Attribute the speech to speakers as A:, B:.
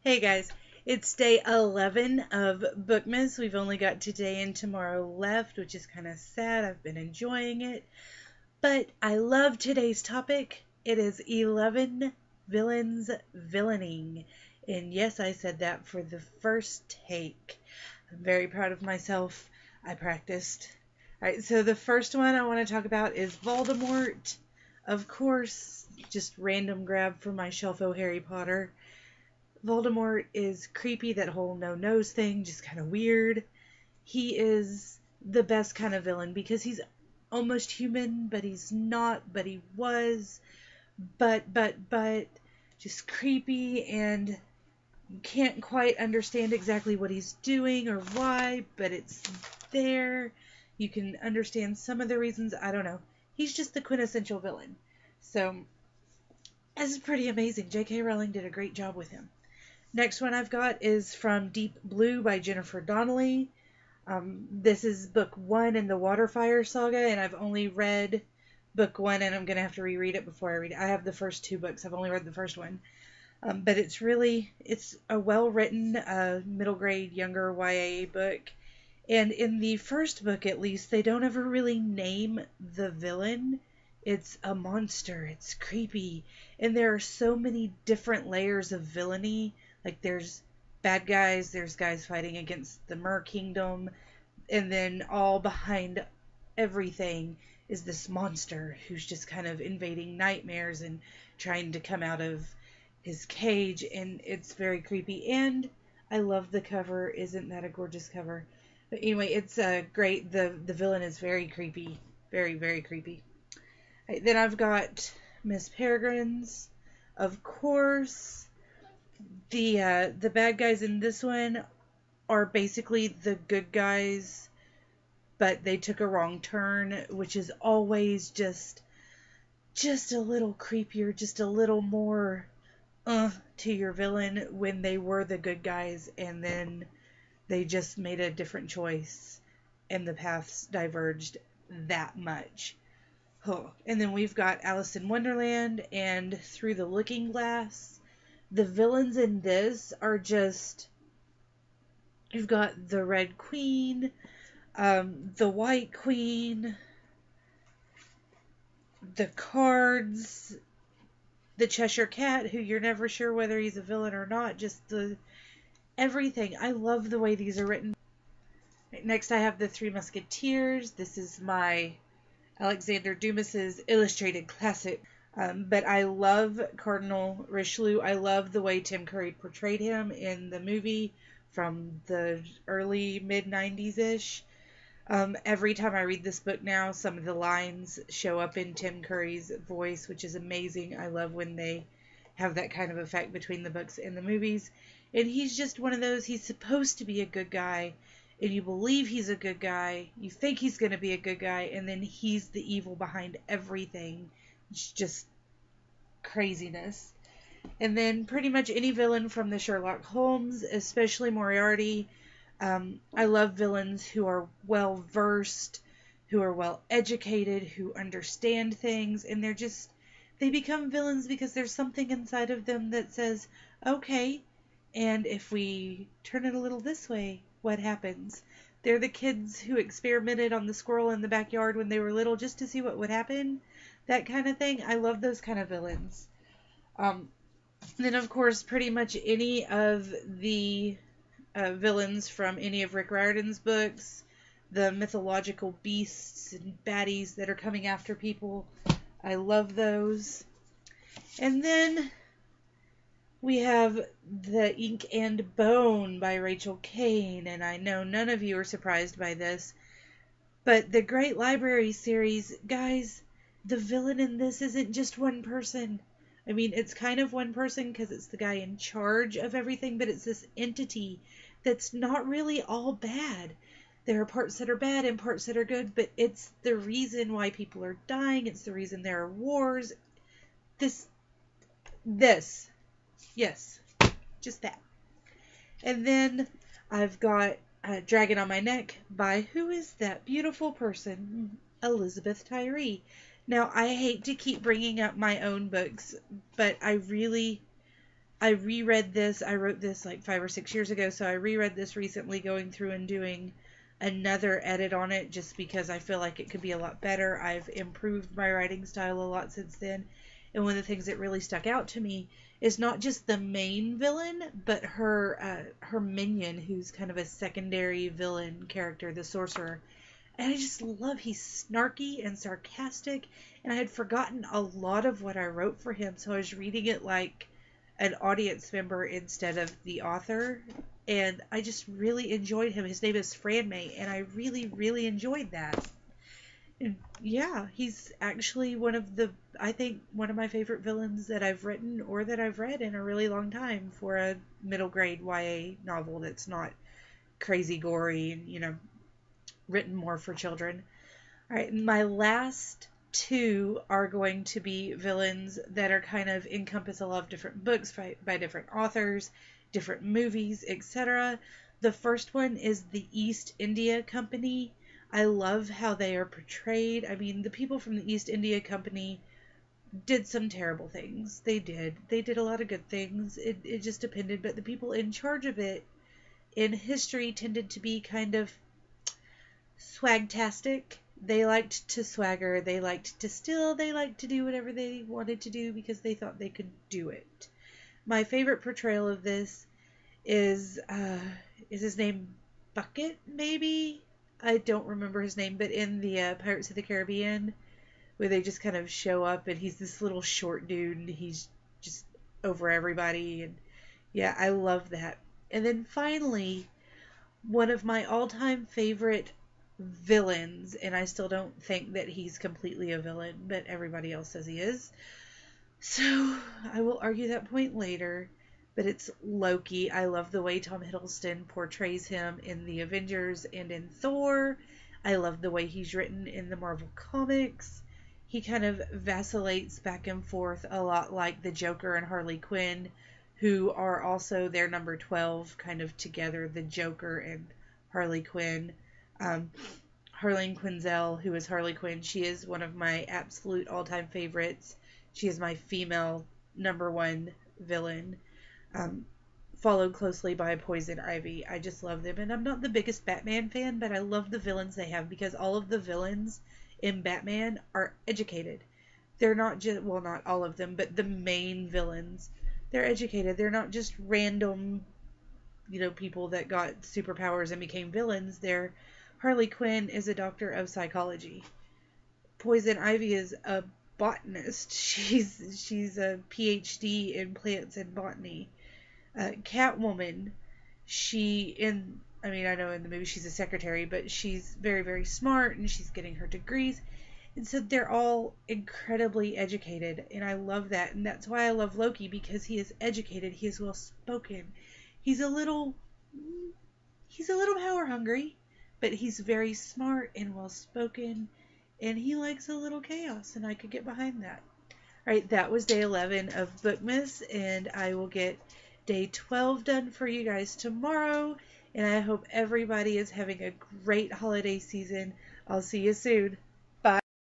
A: Hey guys, it's day 11 of Bookmas. We've only got today and tomorrow left, which is kind of sad. I've been enjoying it. But I love today's topic. It is 11 villains villaining. And yes, I said that for the first take. I'm very proud of myself. I practiced. Alright, so the first one I want to talk about is Voldemort. Of course, just random grab from my shelf of Harry Potter. Voldemort is creepy, that whole no nose thing, just kind of weird. He is the best kind of villain because he's almost human, but he's not, but he was, but, just creepy, and you can't quite understand exactly what he's doing or why, but it's there. You can understand some of the reasons, I don't know. He's just the quintessential villain. So, this is pretty amazing. J.K. Rowling did a great job with him. Next one I've got is from Deep Blue by Jennifer Donnelly. This is book 1 in the Waterfire saga, and I've only read book 1, and I'm going to have to reread it before I read it. I have the first 2 books. I've only read the first one. But it's a well-written, middle grade, younger YA book. And in the first book, at least, they don't ever really name the villain. It's a monster. It's creepy. And there are so many different layers of villainy. Like, there's bad guys, there's guys fighting against the Mer Kingdom, and then all behind everything is this monster who's just kind of invading nightmares and trying to come out of his cage, and it's very creepy. And I love the cover. Isn't that a gorgeous cover? But anyway, it's great. The villain is very creepy. Very, very creepy. Right, then I've got Miss Peregrine's, of course. The bad guys in this one are basically the good guys, but they took a wrong turn, which is always just a little creepier, just a little more to your villain when they were the good guys and then they just made a different choice and the paths diverged that much. Oh. And then we've got Alice in Wonderland and Through the Looking Glass. The villains in this are just, you've got the Red Queen, the White Queen, the Cards, the Cheshire Cat, who you're never sure whether he's a villain or not, just everything. I love the way these are written. Next I have the Three Musketeers. This is my Alexander Dumas's illustrated classic. But I love Cardinal Richelieu. I love the way Tim Curry portrayed him in the movie from the early mid-90s-ish. Every time I read this book now, some of the lines show up in Tim Curry's voice, which is amazing. I love when they have that kind of effect between the books and the movies. And he's just one of those, he's supposed to be a good guy, and you believe he's a good guy, you think he's going to be a good guy, and then he's the evil behind everything. It's just craziness. And then pretty much any villain from the Sherlock Holmes, especially Moriarty. I love villains who are well versed, who are well educated, who understand things, and they become villains because there's something inside of them that says, okay, and if we turn it a little this way, what happens? They're the kids who experimented on the squirrel in the backyard when they were little just to see what would happen. That kind of thing. I love those kind of villains. Then, of course, pretty much any of the villains from any of Rick Riordan's books, the mythological beasts and baddies that are coming after people. I love those. And then we have The Ink and Bone by Rachel Kane, and I know none of you are surprised by this, but the Great Library series, guys, the villain in this isn't just one person. I mean, it's kind of one person because it's the guy in charge of everything, but it's this entity that's not really all bad. There are parts that are bad and parts that are good, but it's the reason why people are dying. It's the reason there are wars. This. Yes, just that. And then I've got Dragon on My Neck by, who is that beautiful person? Elizabeth Tyree. Now, I hate to keep bringing up my own books, but I really I reread this. I wrote this like 5 or 6 years ago, so I reread this recently, going through and doing another edit on it just because I feel like it could be a lot better. I've improved my writing style a lot since then. And one of the things that really stuck out to me is not just the main villain, but her minion, who's kind of a secondary villain character, the sorcerer. And I just love, he's snarky and sarcastic, and I had forgotten a lot of what I wrote for him, so I was reading it like an audience member instead of the author, and I just really enjoyed him. His name is Franmay, and I really, really enjoyed that. And yeah, he's actually I think one of my favorite villains that I've written or that I've read in a really long time for a middle grade YA novel that's not crazy gory and, written more for children. All right, my last two are going to be villains that are kind of encompass a lot of different books by different authors, different movies, etc. The first one is the East India Company. I love how they are portrayed. I mean, the people from the East India Company did some terrible things. They did. They did a lot of good things. It just depended, but the people in charge of it in history tended to be kind of swagtastic. They liked to swagger, they liked to steal, they liked to do whatever they wanted to do because they thought they could do it. My favorite portrayal of this is his name Bucket, maybe? I don't remember his name, but in the Pirates of the Caribbean, where they just kind of show up and he's this little short dude and he's just over everybody, and yeah, I love that. And then finally, one of my all-time favorite villains, and I still don't think that he's completely a villain, but everybody else says he is. So I will argue that point later, but it's Loki. I love the way Tom Hiddleston portrays him in the Avengers and in Thor. I love the way he's written in the Marvel Comics. He kind of vacillates back and forth a lot like the Joker and Harley Quinn, who are also their number 12 kind of together, the Joker and Harley Quinn. Harleen Quinzel, who is Harley Quinn, she is one of my absolute all-time favorites. She is my female number one villain, followed closely by Poison Ivy. I just love them, and I'm not the biggest Batman fan, but I love the villains they have because all of the villains in Batman are educated. They're not just, well, not all of them, but the main villains, they're educated. They're not just random, people that got superpowers and became villains. Harley Quinn is a doctor of psychology. Poison Ivy is a botanist. She's a PhD in plants and botany. Catwoman, I know in the movie she's a secretary, but she's very, very smart and she's getting her degrees. And so they're all incredibly educated, and I love that. And that's why I love Loki, because he is educated, he is well spoken. He's a little power hungry, but he's very smart and well spoken, and he likes a little chaos, and I could get behind that. Alright, that was day 11 of Bookmas, and I will get day 12 done for you guys tomorrow, and I hope everybody is having a great holiday season. I'll see you soon.